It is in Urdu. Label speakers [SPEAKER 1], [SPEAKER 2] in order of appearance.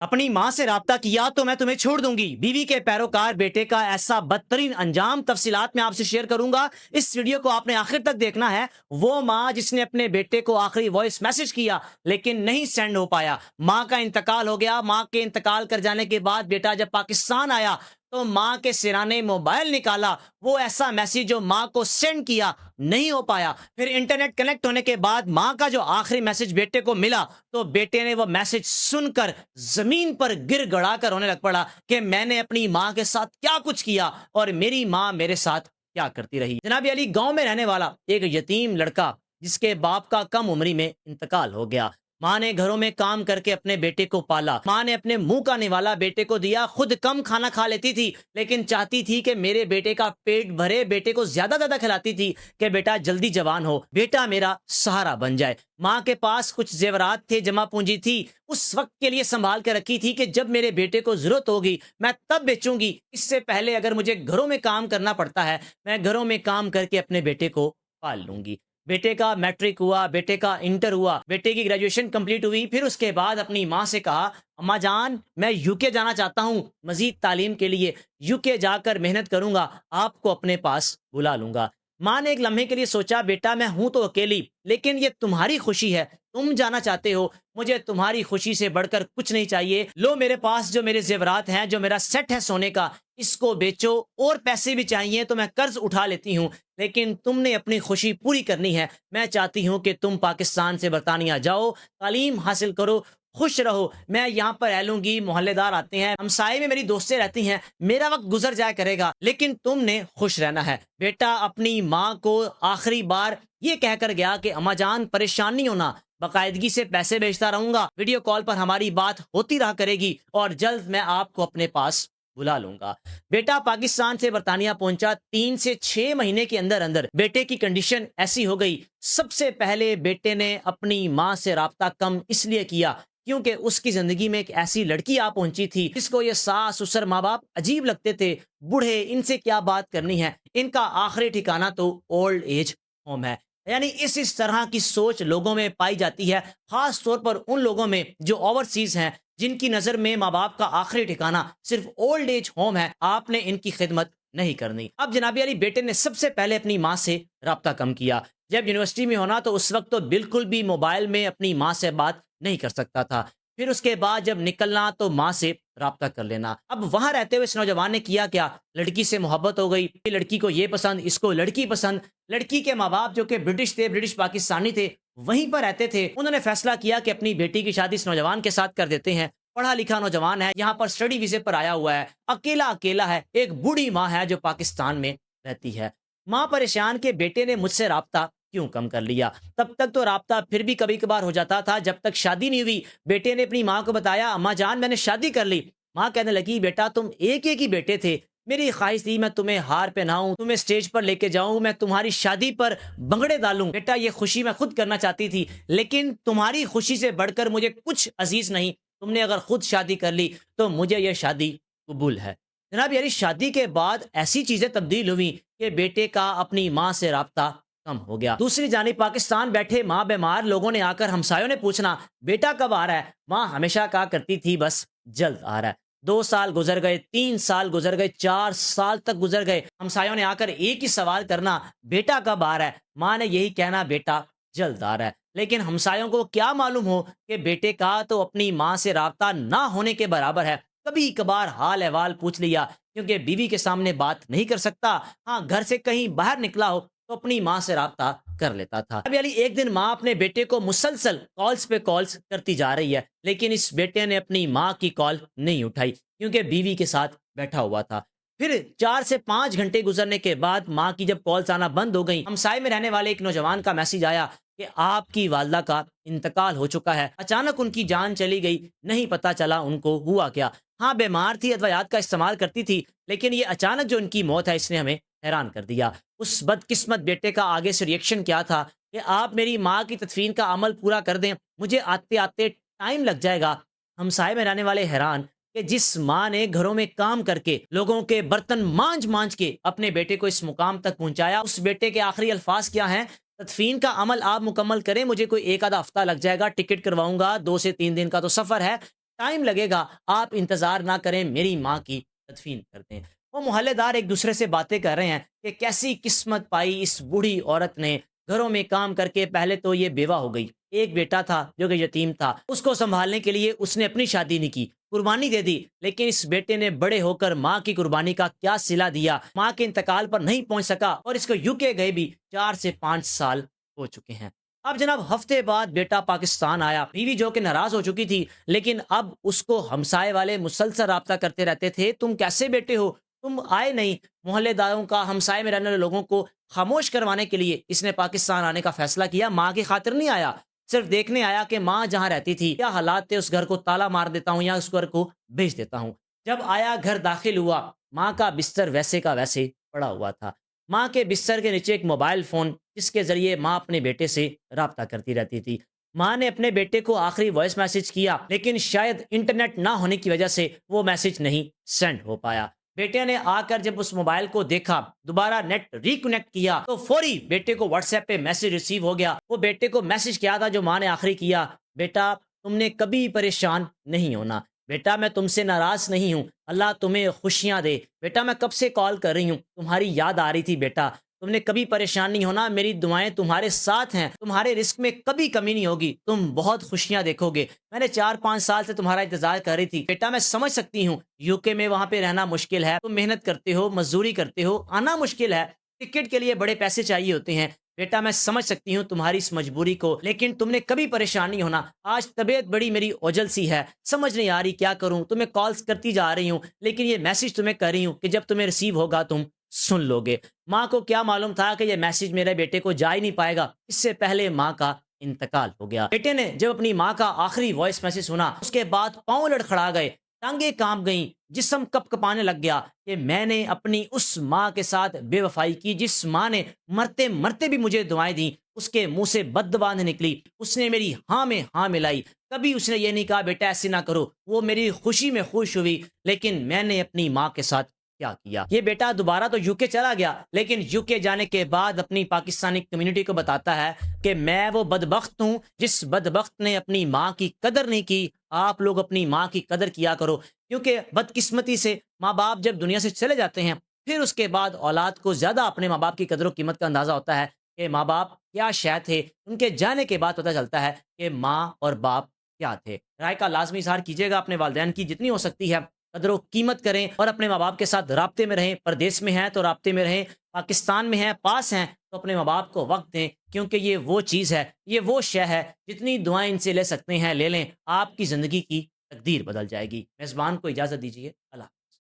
[SPEAKER 1] اپنی ماں سے رابطہ کیا تو میں تمہیں چھوڑ دوں گی، بیوی کے پیروکار بیٹے کا ایسا بدترین انجام تفصیلات میں آپ سے شیئر کروں گا۔ اس ویڈیو کو آپ نے آخر تک دیکھنا ہے۔ وہ ماں جس نے اپنے بیٹے کو آخری وائس میسج کیا لیکن نہیں سینڈ ہو پایا، ماں کا انتقال ہو گیا۔ ماں کے انتقال کر جانے کے بعد بیٹا جب پاکستان آیا تو ماں کے سرانے موبائل نکالا، وہ ایسا میسج جو ماں کو سینڈ کیا نہیں ہو پایا۔ پھر انٹرنیٹ کنیکٹ ہونے کے بعد ماں کا جو آخری میسج بیٹے کو ملا تو بیٹے نے وہ میسج سن کر زمین پر گر گڑا کر رونے لگ پڑا کہ میں نے اپنی ماں کے ساتھ کیا کچھ کیا اور میری ماں میرے ساتھ کیا کرتی رہی۔ جناب علی، گاؤں میں رہنے والا ایک یتیم لڑکا جس کے باپ کا کم عمری میں انتقال ہو گیا۔ ماں نے گھروں میں کام کر کے اپنے بیٹے کو پالا، ماں نے اپنے منہ کا نوالا بیٹے کو دیا، خود کم کھانا کھا لیتی تھی لیکن چاہتی تھی کہ میرے بیٹے کا پیٹ بھرے، بیٹے کو زیادہ زیادہ کھلاتی تھی کہ بیٹا جلدی جوان ہو، بیٹا میرا سہارا بن جائے۔ ماں کے پاس کچھ زیورات تھے، جمع پونجی تھی، اس وقت کے لیے سنبھال کے رکھی تھی کہ جب میرے بیٹے کو ضرورت ہوگی میں تب بیچوں گی۔ اس سے پہلے اگر مجھے گھروں میں کام کرنا پڑتا ہے میں گھروں میں کام کر کے اپنے بیٹے کو پال لوں گی۔ بیٹے کا میٹرک ہوا، بیٹے کا انٹر ہوا، بیٹے کی گریجویشن کمپلیٹ ہوئی، پھر اس کے بعد اپنی ماں سے کہا اماں جان میں یو کے جانا چاہتا ہوں مزید تعلیم کے لیے، یو کے جا کر محنت کروں گا، آپ کو اپنے پاس بلا لوں گا۔ ماں نے ایک لمحے کے لیے سوچا بیٹا میں ہوں تو اکیلی لیکن یہ تمہاری خوشی ہے، تم جانا چاہتے ہو، مجھے تمہاری خوشی سے بڑھ کر کچھ نہیں چاہیے۔ لو میرے پاس جو میرے زیورات ہیں، جو میرا سیٹ ہے سونے کا، اس کو بیچو، اور پیسے بھی چاہیے تو میں قرض اٹھا لیتی ہوں لیکن تم نے اپنی خوشی پوری کرنی ہے۔ میں چاہتی ہوں کہ تم پاکستان سے برطانیہ جاؤ، تعلیم حاصل کرو، خوش رہو، میں یہاں پر رہ لوں گی، محلے دار آتے ہیں، ہمسائے میں میری دوستیں رہتی ہیں، میرا وقت گزر جایا کرے گا لیکن تم نے خوش رہنا ہے۔ بیٹا اپنی ماں کو آخری بار یہ کہہ کر گیا کہ اماں جان پریشان نہیں ہونا، باقاعدگی سے پیسے بھیجتا رہوں گا، ویڈیو کال پر ہماری بات ہوتی رہا کرے گی اور جلد میں آپ کو اپنے پاس بلا لوں گا۔ بیٹا پاکستان سے برطانیہ پہنچا، 3 سے 6 مہینے کے اندر اندر بیٹے کی کنڈیشن ایسی ہو گئی۔ سب سے پہلے بیٹے نے اپنی ماں سے رابطہ کم اس لیے کیا کیونکہ اس کی زندگی میں ایک ایسی لڑکی آ پہنچی تھی جس کو یہ ساس سسر ماں باپ عجیب لگتے تھے، بوڑھے ان سے کیا بات کرنی ہے، ان کا آخری ٹھکانہ تو اولڈ ایج ہوم ہے۔ یعنی اس طرح کی سوچ لوگوں میں پائی جاتی ہے، خاص طور پر ان لوگوں میں جو اوورسیز ہیں، جن کی نظر میں ماں باپ کا آخری ٹھکانہ صرف اولڈ ایج ہوم ہے، آپ نے ان کی خدمت نہیں کرنی۔ اب جناب علی، بیٹے نے سب سے پہلے اپنی ماں سے رابطہ کم کیا۔ جب یونیورسٹی میں ہونا تو اس وقت تو بالکل بھی موبائل میں اپنی ماں سے بات نہیں کر سکتا تھا، پھر اس کے بعد جب نکلنا تو ماں سے رابطہ کر لینا۔ اب وہاں رہتے ہوئے اس نوجوان نے کیا کیا، لڑکی سے محبت ہو گئی، لڑکی کو یہ پسند، اس کو لڑکی پسند۔ لڑکی کے ماں باپ جو کہ برٹش تھے، برٹش پاکستانی تھے، وہیں پر رہتے تھے، انہوں نے فیصلہ کیا کہ اپنی بیٹی کی شادی اس نوجوان کے ساتھ کر دیتے ہیں۔ پڑھا لکھا نوجوان ہے، یہاں پر اسٹڈی ویزے پر آیا ہوا ہے، اکیلا ہے، ایک بوڑھی ماں ہے جو پاکستان میں رہتی ہے۔ ماں پریشان کہ بیٹے نے مجھ سے رابطہ کیوں کم کر لیا۔ تب تک تو رابطہ پھر بھی کبھی کبھار ہو جاتا تھا جب تک شادی نہیں ہوئی۔ بیٹے نے اپنی ماں کو بتایا اماں جان میں نے شادی کر لی۔ ماں کہنے لگی بیٹا تم ایک ہی بیٹے تھے، میری خواہش تھی میں تمہیں ہار پہناؤں، تمہیں اسٹیج پر لے کے جاؤں، میں تمہاری شادی پر بنگڑے ڈالوں۔ بیٹا یہ خوشی میں خود کرنا چاہتی تھی لیکن تمہاری خوشی سے بڑھ کر مجھے کچھ عزیز نہیں، تم نے اگر خود شادی کر لی تو مجھے یہ شادی قبول ہے۔ جناب یعنی شادی کے بعد ایسی چیزیں تبدیل ہوئی کہ بیٹے کا اپنی ماں سے رابطہ کم ہو گیا۔ دوسری جانب پاکستان بیٹھے ماں بیمار، لوگوں نے آ کر ہمسایوں نے پوچھنا بیٹا کب آ رہا ہے؟ ماں ہمیشہ کہا کرتی تھی بس جلد آ رہا ہے۔ 2 سال گزر گئے، 3 سال گزر گئے، 4 سال تک گزر گئے، ہمسایوں نے آ کر ایک ہی سوال کرنا بیٹا کب آ رہا ہے؟ ماں نے یہی کہنا بیٹا جلد آ رہا ہے۔ لیکن ہمسایوں کو کیا معلوم ہو کہ بیٹے کا تو اپنی ماں سے رابطہ نہ ہونے کے برابر ہے۔ کبھی کبھار حال احوال پوچھ لیا کیونکہ بیوی کے سامنے بات نہیں کر سکتا، ہاں گھر سے کہیں باہر نکلا ہو تو اپنی ماں سے رابطہ کر لیتا تھا۔ اب یعنی ایک دن ماں اپنے بیٹے کو مسلسل کالز پہ کالز کرتی جا رہی ہے لیکن اس بیٹے نے اپنی ماں کی کال نہیں اٹھائی کیونکہ بیوی کے ساتھ بیٹھا ہوا تھا۔ پھر 4 سے 5 گھنٹے گزرنے کے بعد ماں کی جب کالز آنا بند ہو گئی، ہمسائے میں رہنے والے ایک نوجوان کا میسج آیا کہ آپ کی والدہ کا انتقال ہو چکا ہے، اچانک ان کی جان چلی گئی، نہیں پتا چلا ان کو ہوا کیا۔ ہاں بیمار تھی، ادویات کا استعمال کرتی تھی لیکن یہ اچانک جو ان کی موت ہے اس نے ہمیں حیران کر دیا۔ اس بدقسمت بیٹے کا آگے سے ریئیکشن کیا تھا کہ آپ میری ماں کی تدفین کا عمل پورا کر دیں، مجھے آتے آتے ٹائم لگ جائے گا۔ ہمسائے میں رہنے والے حیران کہ جس ماں نے گھروں میں کام کر کے لوگوں کے برتن مانج کے اپنے بیٹے کو اس مقام تک پہنچایا، اس بیٹے کے آخری الفاظ کیا ہیں؟ تدفین کا عمل آپ مکمل کریں، مجھے کوئی 1 آدھا ہفتہ لگ جائے گا، ٹکٹ کرواؤں گا، 2 سے 3 دن کا تو سفر ہے، ٹائم لگے گا، آپ انتظار نہ کریں، میری ماں کی تدفین کر دیں۔ وہ محلے دار ایک دوسرے سے باتیں کر رہے ہیں کہ کیسی قسمت پائی اس بوڑھی عورت نے، گھروں میں کام کر کے پہلے تو یہ بیوہ ہو گئی، ایک بیٹا تھا جو کہ یتیم تھا، اس کو سنبھالنے کے لیے اس نے اپنی شادی نہیں کی، قربانی دے دی، لیکن اس بیٹے نے بڑے ہو کر ماں کی قربانی کا کیا صلہ دیا، ماں کے انتقال پر نہیں پہنچ سکا اور اس کو UK گئے بھی 4 سے 5 سال ہو چکے ہیں۔ اب جناب ہفتے بعد بیٹا پاکستان آیا، بیوی جو کہ ناراض ہو چکی تھی، لیکن اب اس کو ہمسائے والے مسلسل رابطہ کرتے رہتے تھے، تم کیسے بیٹے ہو، تم آئے نہیں۔ محلے داروں کا، ہمسائے میں رہنے والے لوگوں کو خاموش کروانے کے لیے اس نے پاکستان آنے کا فیصلہ کیا، ماں کی خاطر نہیں آیا، صرف دیکھنے آیا کہ ماں جہاں رہتی تھی کیا حالات تھے، اس گھر کو تالا مار دیتا ہوں یا اس گھر کو بیچ دیتا ہوں۔ جب آیا، گھر داخل ہوا، ماں کا بستر ویسے کا ویسے پڑا ہوا تھا، ماں کے بستر کے نیچے ایک موبائل فون جس کے ذریعے ماں اپنے بیٹے سے رابطہ کرتی رہتی تھی۔ ماں نے اپنے بیٹے کو آخری وائس میسج کیا، لیکن شاید انٹرنیٹ نہ ہونے کی وجہ سے وہ میسج نہیں سینڈ ہو پایا۔ بیٹے نے آ کر جب اس موبائل کو دیکھا، دوبارہ نیٹ ریکنیکٹ کیا تو فوری بیٹے کو واٹس ایپ پہ میسج ریسیو ہو گیا۔ وہ بیٹے کو میسج کیا تھا جو ماں نے آخری کیا، بیٹا تم نے کبھی پریشان نہیں ہونا، بیٹا میں تم سے ناراض نہیں ہوں، اللہ تمہیں خوشیاں دے، بیٹا میں کب سے کال کر رہی ہوں، تمہاری یاد آ رہی تھی، بیٹا تم نے کبھی پریشان نہیں ہونا، میری دعائیں تمہارے ساتھ ہیں، تمہارے رزق میں کبھی کمی نہیں ہوگی، تم بہت خوشیاں دیکھو گے، میں نے 4 5 سال سے تمہارا انتظار کر رہی تھی، بیٹا میں سمجھ سکتی ہوں UK میں وہاں پہ رہنا مشکل ہے، تم محنت کرتے ہو، مزدوری کرتے ہو، آنا مشکل ہے، ٹکٹ کے لیے بڑے پیسے چاہیے ہوتے ہیں، بیٹا میں سمجھ سکتی ہوں تمہاری اس مجبوری کو، لیکن تم نے کبھی پریشان نہیں ہونا، آج طبیعت بڑی میری اوجل سی ہے، سمجھ نہیں آ رہی کیا کروں، تمہیں کالز کرتی جا رہی ہوں، لیکن یہ میسج تمہیں کر رہی ہوں کہ جب تمہیں ریسیو ہوگا تم سن لو گے۔ ماں کو کیا معلوم تھا کہ یہ میسج میرے بیٹے کو جا ہی نہیں پائے گا، اس سے پہلے ماں کا انتقال ہو گیا۔ بیٹے نے جب اپنی ماں کا آخری وائس میسج سنا، اس کے بعد پاؤں لڑکھڑا گئے، ٹانگیں کانپ گئیں، جسم کپ کپانے لگ گیا کہ میں نے اپنی اس ماں کے ساتھ بے وفائی کی جس ماں نے مرتے مرتے بھی مجھے دعائیں دیں، اس کے منہ سے بد دعا نہیں نکلی، اس نے میری ہاں میں ہاں ملائی، کبھی اس نے یہ نہیں کہا بیٹا ایسے نہ کرو، وہ میری خوشی میں خوش ہوئی، لیکن میں نے اپنی ماں کے ساتھ کیا کیا۔ یہ بیٹا دوبارہ تو UK چلا گیا، لیکن UK جانے کے بعد اپنی پاکستانی کمیونٹی کو بتاتا ہے کہ میں وہ بدبخت ہوں جس بدبخت نے اپنی ماں کی قدر نہیں کی، آپ لوگ اپنی ماں کی قدر کیا کرو، کیونکہ بدقسمتی سے ماں باپ جب دنیا سے چلے جاتے ہیں، پھر اس کے بعد اولاد کو زیادہ اپنے ماں باپ کی قدر و قیمت کا اندازہ ہوتا ہے کہ ماں باپ کیا شے تھے، ان کے جانے کے بعد پتہ چلتا ہے کہ ماں اور باپ کیا تھے۔ رائے کا لازمی اظہار کیجیے گا، اپنے والدین کی جتنی ہو سکتی ہے قدر و قیمت کریں اور اپنے ماں باپ کے ساتھ رابطے میں رہیں، پردیس میں ہیں تو رابطے میں رہیں، پاکستان میں ہیں، پاس ہیں تو اپنے ماں باپ کو وقت دیں، کیونکہ یہ وہ چیز ہے، یہ وہ شے ہے، جتنی دعائیں ان سے لے سکتے ہیں لے لیں، آپ کی زندگی کی تقدیر بدل جائے گی۔ میزبان کو اجازت دیجیے، اللہ